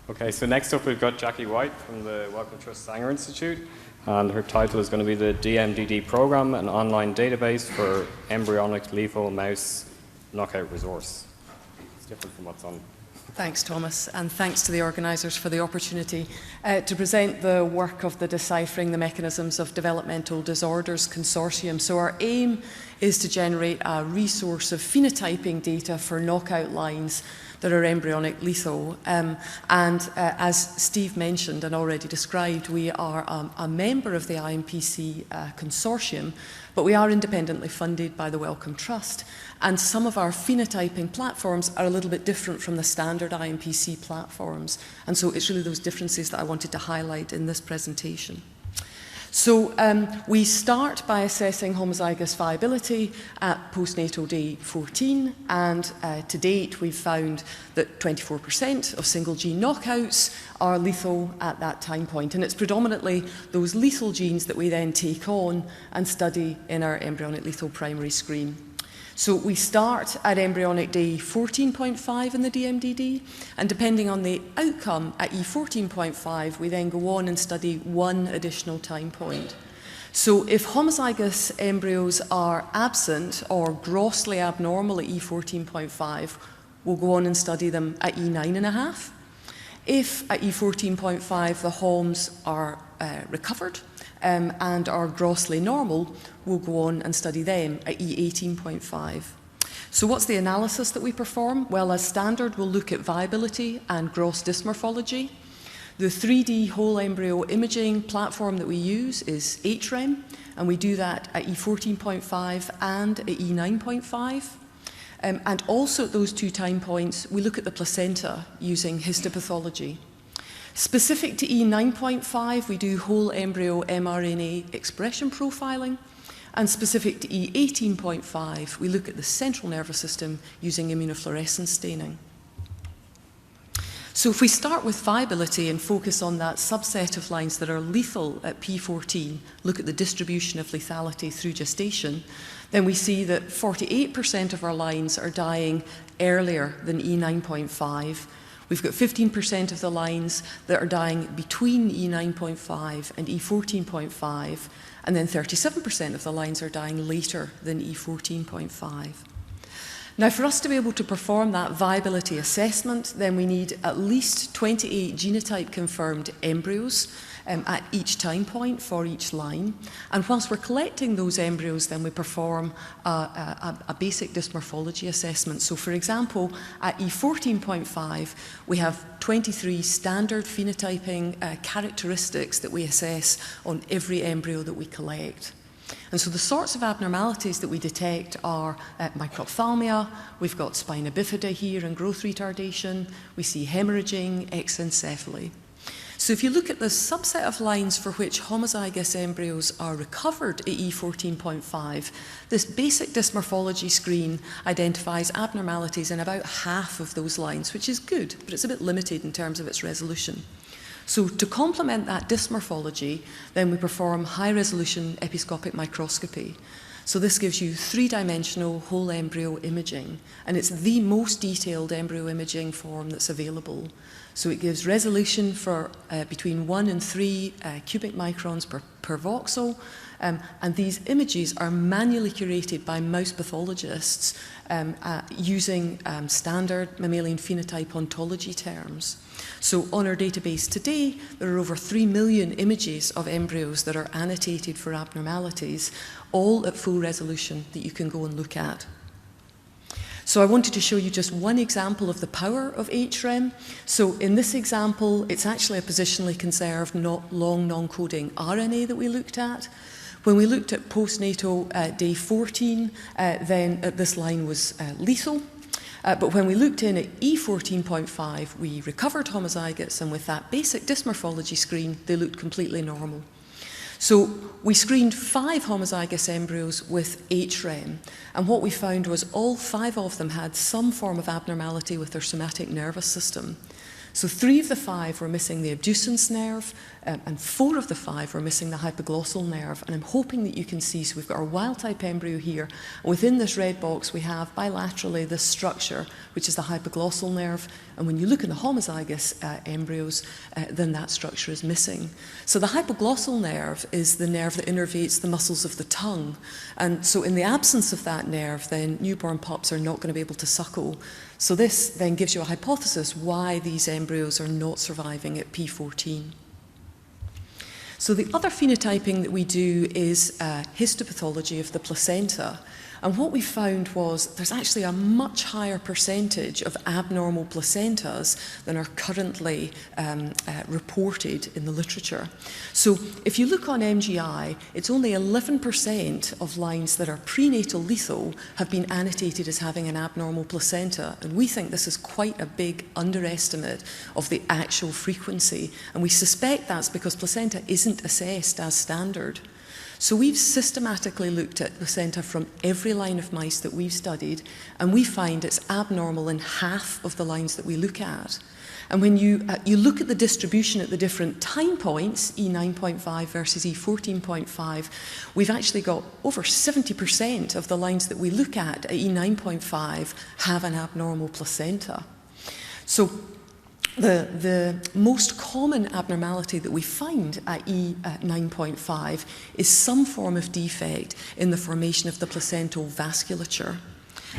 Okay, so next up we've got Jacqui White from the Wellcome Trust Sanger Institute, and her title is going to be the DMDD program, an online database for embryonic lethal mouse knockout resource. It's different from what's on. Thanks, Thomas, and thanks to the organisers for the opportunity to present the work of the Deciphering the Mechanisms of Developmental Disorders Consortium. So our aim is to generate a resource of phenotyping data for knockout lines that are embryonic lethal. As Steve mentioned and already described, we are a member of the IMPC consortium, but we are independently funded by the Wellcome Trust. And some of our phenotyping platforms are a little bit different from the standard IMPC platforms. And so it's really those differences that I wanted to highlight in this presentation. So we start by assessing homozygous viability at postnatal day 14, and to date we've found that 24% of single gene knockouts are lethal at that time point, and it's predominantly those lethal genes that we then take on and study in our embryonic lethal primary screen. So we start at embryonic day 14.5 in the DMDD, and depending on the outcome at E14.5, we then go on and study one additional time point. So if homozygous embryos are absent or grossly abnormal at E14.5, we'll go on and study them at E9.5. If at E14.5 the HOMs are recovered, and are grossly normal, we'll go on and study them at E18.5. So what's the analysis that we perform? Well, as standard, we'll look at viability and gross dysmorphology. The 3D whole embryo imaging platform that we use is HREM, and we do that at E14.5 and at E9.5. And also at those two time points, we look at the placenta using histopathology. Specific to E9.5, we do whole embryo mRNA expression profiling, and specific to E18.5, we look at the central nervous system using immunofluorescence staining. So if we start with viability and focus on that subset of lines that are lethal at P14, look at the distribution of lethality through gestation, then we see that 48% of our lines are dying earlier than E9.5. We've got 15% of the lines that are dying between E9.5 and E14.5, and then 37% of the lines are dying later than E14.5. Now, for us to be able to perform that viability assessment, then we need at least 28 genotype confirmed embryos at each time point for each line. And whilst we're collecting those embryos, then we perform a basic dysmorphology assessment. So for example, at E14.5, we have 23 standard phenotyping characteristics that we assess on every embryo that we collect. And so the sorts of abnormalities that we detect are microphthalmia, we've got spina bifida here and growth retardation, we see hemorrhaging, exencephaly. So if you look at the subset of lines for which homozygous embryos are recovered at E14.5, this basic dysmorphology screen identifies abnormalities in about half of those lines, which is good, but it's a bit limited in terms of its resolution. So to complement that dysmorphology, then we perform high-resolution episcopic microscopy. So this gives you three-dimensional whole embryo imaging, and it's the most detailed embryo imaging form that's available. So it gives resolution for between 1 and 3 cubic microns per voxel, and these images are manually curated by mouse pathologists using standard mammalian phenotype ontology terms. So on our database today, there are over 3 million images of embryos that are annotated for abnormalities, all at full resolution that you can go and look at. So I wanted to show you just one example of the power of HREM. So in this example, it's actually a positionally conserved, not long non-coding RNA that we looked at. When we looked at postnatal day 14, then this line was lethal. But when we looked in at E14.5, we recovered homozygotes, and with that basic dysmorphology screen, they looked completely normal. So we screened 5 homozygous embryos with HREM, and what we found was all 5 of them had some form of abnormality with their somatic nervous system. So 3 of the 5 were missing the abducens nerve, and 4 of the 5 were missing the hypoglossal nerve. And I'm hoping that you can see, so we've got our wild-type embryo here, and within this red box we have bilaterally this structure, which is the hypoglossal nerve, and when you look in the homozygous embryos, then that structure is missing. So the hypoglossal nerve is the nerve that innervates the muscles of the tongue, and so in the absence of that nerve, then newborn pups are not going to be able to suckle. So this then gives you a hypothesis why these embryos are not surviving at P14. So the other phenotyping that we do is histopathology of the placenta. And what we found was there's actually a much higher percentage of abnormal placentas than are currently reported in the literature. So if you look on MGI, it's only 11% of lines that are prenatal lethal have been annotated as having an abnormal placenta. And we think this is quite a big underestimate of the actual frequency. And we suspect that's because placenta isn't assessed as standard. So we've systematically looked at placenta from every line of mice that we've studied, and we find it's abnormal in half of the lines that we look at. And when you look at the distribution at the different time points, E9.5 versus E14.5, we've actually got over 70% of the lines that we look at E9.5 have an abnormal placenta. So the most common abnormality that we find at E9.5 is some form of defect in the formation of the placental vasculature.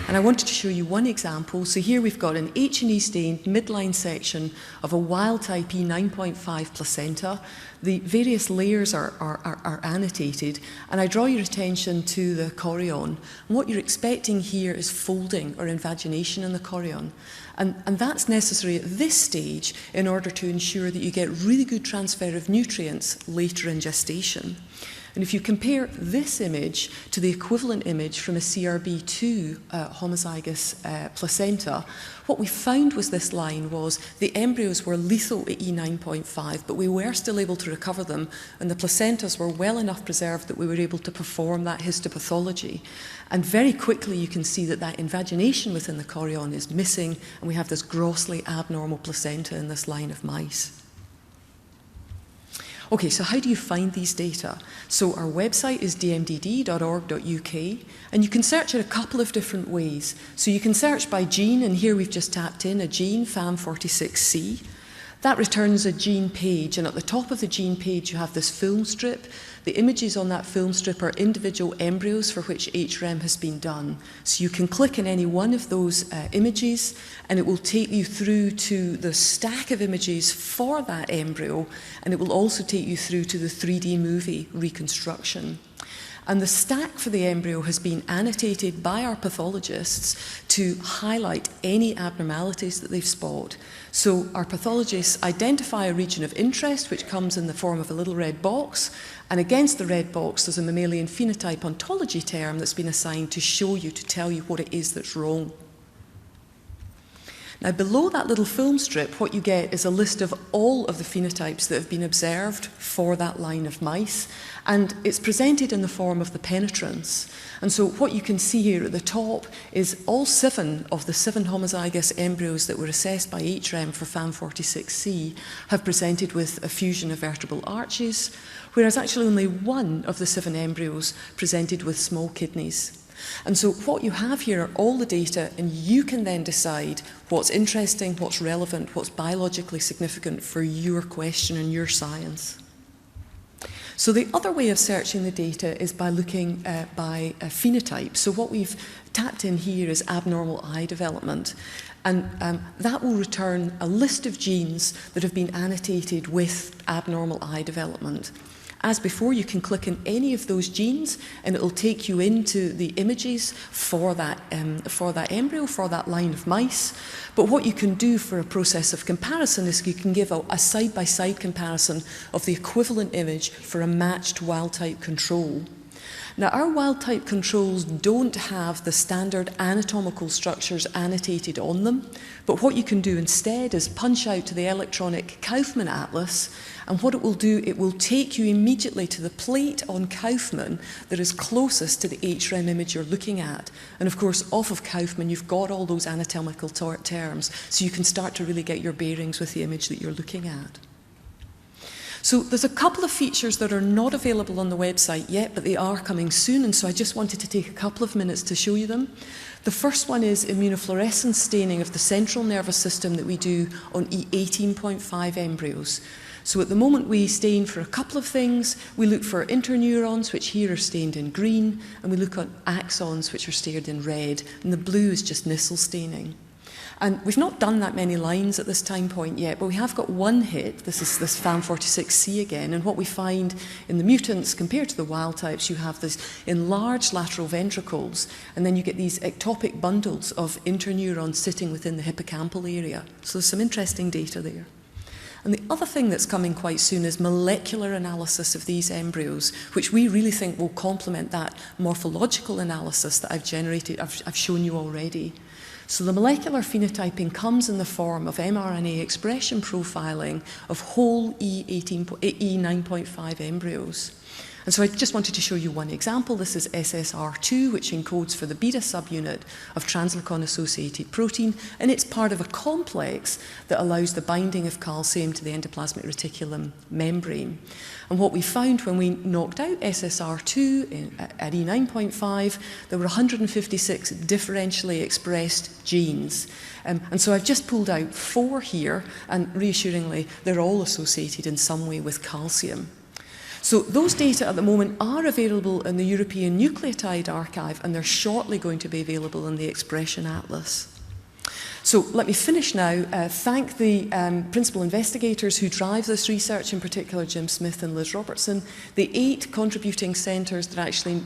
And I wanted to show you one example. So here we've got an H&E stained midline section of a wild-type E9.5 placenta. The various layers are annotated, and I draw your attention to the chorion. And what you're expecting here is folding or invagination in the chorion. And that's necessary at this stage in order to ensure that you get really good transfer of nutrients later in gestation. And if you compare this image to the equivalent image from a CRB2 homozygous placenta, what we found was this line was the embryos were lethal at E9.5, but we were still able to recover them, and the placentas were well enough preserved that we were able to perform that histopathology. And very quickly you can see that that invagination within the chorion is missing, and we have this grossly abnormal placenta in this line of mice. Okay, so how do you find these data? So our website is dmdd.org.uk, and you can search it a couple of different ways. So you can search by gene, and here we've just tapped in a gene, FAM46C. That returns a gene page, and at the top of the gene page you have this film strip. The images on that film strip are individual embryos for which HREM has been done. So you can click on any one of those images, and it will take you through to the stack of images for that embryo, and it will also take you through to the 3D movie reconstruction. And the stack for the embryo has been annotated by our pathologists to highlight any abnormalities that they've spotted. So our pathologists identify a region of interest, which comes in the form of a little red box, and against the red box there's a mammalian phenotype ontology term that's been assigned to show you, to tell you what it is that's wrong. Now, below that little film strip, what you get is a list of all of the phenotypes that have been observed for that line of mice, and it's presented in the form of the penetrance. And so what you can see here at the top is all 7 of the 7 homozygous embryos that were assessed by HREM for FAM46C have presented with a fusion of vertebral arches, whereas actually only 1 of the 7 embryos presented with small kidneys. And so what you have here are all the data, and you can then decide what's interesting, what's relevant, what's biologically significant for your question and your science. So the other way of searching the data is by looking by a phenotype. So what we've tapped in here is abnormal eye development. And that will return a list of genes that have been annotated with abnormal eye development. As before, you can click on any of those genes and it will take you into the images for that embryo, for that line of mice. But what you can do for a process of comparison is you can give a side-by-side comparison of the equivalent image for a matched wild-type control. Now, our wild-type controls don't have the standard anatomical structures annotated on them, but what you can do instead is punch out to the electronic Kaufman atlas, and what it will do, it will take you immediately to the plate on Kaufman that is closest to the HREM image you're looking at. And of course, off of Kaufman, you've got all those anatomical terms, so you can start to really get your bearings with the image that you're looking at. So there's a couple of features that are not available on the website yet, but they are coming soon, and so I just wanted to take a couple of minutes to show you them. The first one is immunofluorescence staining of the central nervous system that we do on E18.5 embryos. So at the moment we stain for a couple of things. We look for interneurons, which here are stained in green, and we look at axons, which are staired in red, and the blue is just Nissl staining. And we've not done that many lines at this time point yet, but we have got one hit. This is this FAM46C again, and what we find in the mutants compared to the wild types, you have this enlarged lateral ventricles, and then you get these ectopic bundles of interneurons sitting within the hippocampal area. So there's some interesting data there. And the other thing that's coming quite soon is molecular analysis of these embryos, which we really think will complement that morphological analysis that I've shown you already. So the molecular phenotyping comes in the form of mRNA expression profiling of whole E9.5 embryos. And so I just wanted to show you one example. This is SSR2, which encodes for the beta subunit of translocon-associated protein, and it's part of a complex that allows the binding of calcium to the endoplasmic reticulum membrane. And what we found when we knocked out SSR2 at E9.5, there were 156 differentially expressed genes. And so I've just pulled out 4 here, and reassuringly, they're all associated in some way with calcium. So those data at the moment are available in the European Nucleotide Archive, and they're shortly going to be available in the Expression Atlas. So let me finish now. Thank the principal investigators who drive this research, in particular Jim Smith and Liz Robertson, the 8 contributing centres that actually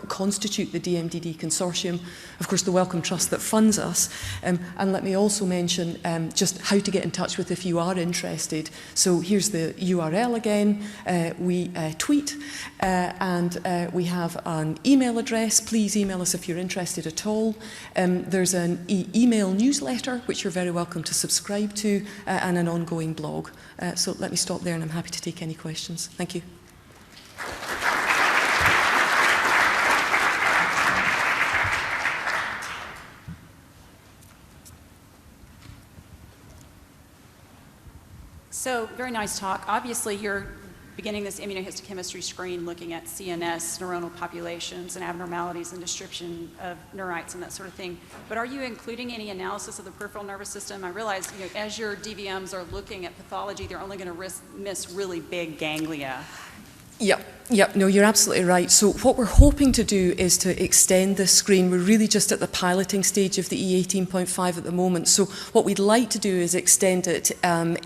constitute the DMDD consortium, of course the Wellcome Trust that funds us, and let me also mention just how to get in touch with if you are interested. So here's the URL again. We tweet and we have an email address. Please email us if you're interested at all. There's an email newsletter which you're very welcome to subscribe to, and an ongoing blog. So let me stop there, and I'm happy to take any questions. Thank you. So, very nice talk. Obviously, you're beginning this immunohistochemistry screen looking at CNS neuronal populations and abnormalities and distribution of neurites and that sort of thing. But are you including any analysis of the peripheral nervous system? I realize, as your DVMs are looking at pathology, they're only going to miss really big ganglia. Yep, no, you're absolutely right. So what we're hoping to do is to extend this screen. We're really just at the piloting stage of the E18.5 at the moment. So what we'd like to do is extend it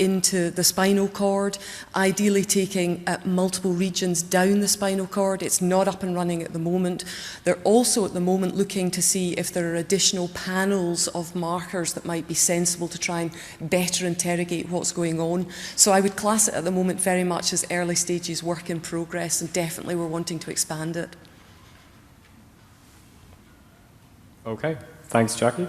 into the spinal cord, ideally taking multiple regions down the spinal cord. It's not up and running at the moment. They're also at the moment looking to see if there are additional panels of markers that might be sensible to try and better interrogate what's going on. So I would class it at the moment very much as early stages work in progress, and definitely we're wanting to expand it. Okay, thanks, Jacqui.